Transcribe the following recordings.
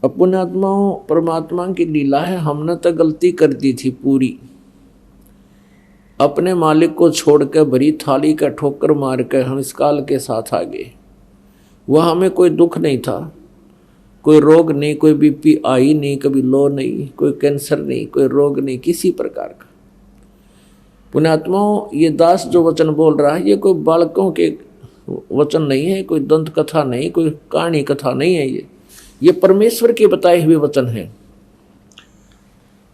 पुण्यात्माओं, परमात्मा की लीला है। हमने तो गलती कर दी थी पूरी, अपने मालिक को छोड़ के भरी थाली का ठोकर मार कर हम इस काल के साथ आ गए। वह हमें कोई दुख नहीं था, कोई रोग नहीं, कोई बीपी आई नहीं, कभी लो नहीं, कोई कैंसर नहीं, कोई रोग नहीं किसी प्रकार का। पुण्यात्माओं, ये दास जो वचन बोल रहा है ये कोई बालकों के वचन नहीं है, कोई दंत कथा नहीं, कोई कहानी कथा नहीं है। ये परमेश्वर के बताए हुए वचन है।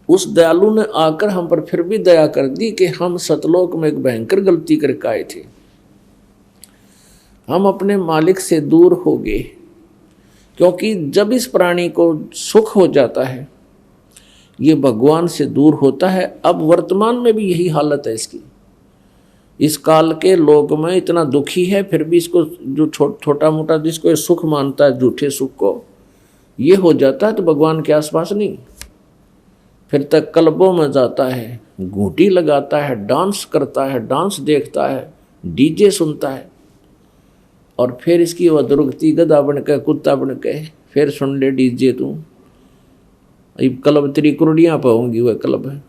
उस दयालु ने आकर हम पर फिर भी दया कर दी कि हम सतलोक में एक भयंकर गलती करके आए थे। हम अपने मालिक से दूर हो गए, क्योंकि जब इस प्राणी को सुख हो जाता है ये भगवान से दूर होता है। अब वर्तमान में भी यही हालत है इसकी। इस काल के लोग में इतना दुखी है, फिर भी इसको जो छोटा मोटा जिसको ये सुख मानता है, झूठे सुख को, ये हो जाता है तो भगवान के आसपास नहीं, फिर तक क्लबों में जाता है, घूंटी लगाता है, डांस करता है, डांस देखता है, डीजे सुनता है, और फिर इसकी वह दुर्गति गधा बन के, कुत्ता बन के, फिर सुन ले डीजे तू, क्लब तेरी कुर्डियाँ पाऊंगी वह क्लब है।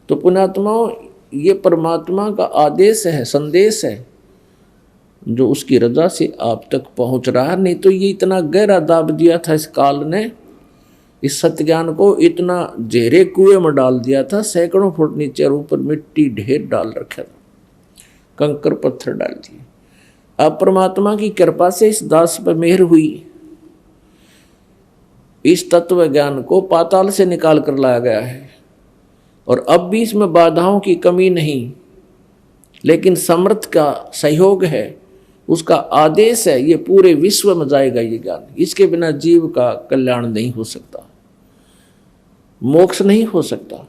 तो पुण्यात्माओं, ये परमात्मा का आदेश है, संदेश है, जो उसकी रजा से आप तक पहुंच रहा है। नहीं तो ये इतना गहरा दाब दिया था इस काल ने, इस सत्य ज्ञान को इतना गहरे कुएं में डाल दिया था, सैकड़ों फुट नीचे और ऊपर मिट्टी ढेर डाल रखा था, कंकर पत्थर डाल दिए। अब परमात्मा की कृपा से इस दास पर मेहर हुई, इस तत्व ज्ञान को पाताल से निकाल कर लाया गया है, और अब भी इसमें बाधाओं की कमी नहीं, लेकिन समर्थ का सहयोग है, उसका आदेश है। ये पूरे विश्व में जाएगा ये ज्ञान, इसके बिना जीव का कल्याण नहीं हो सकता, मोक्ष नहीं हो सकता।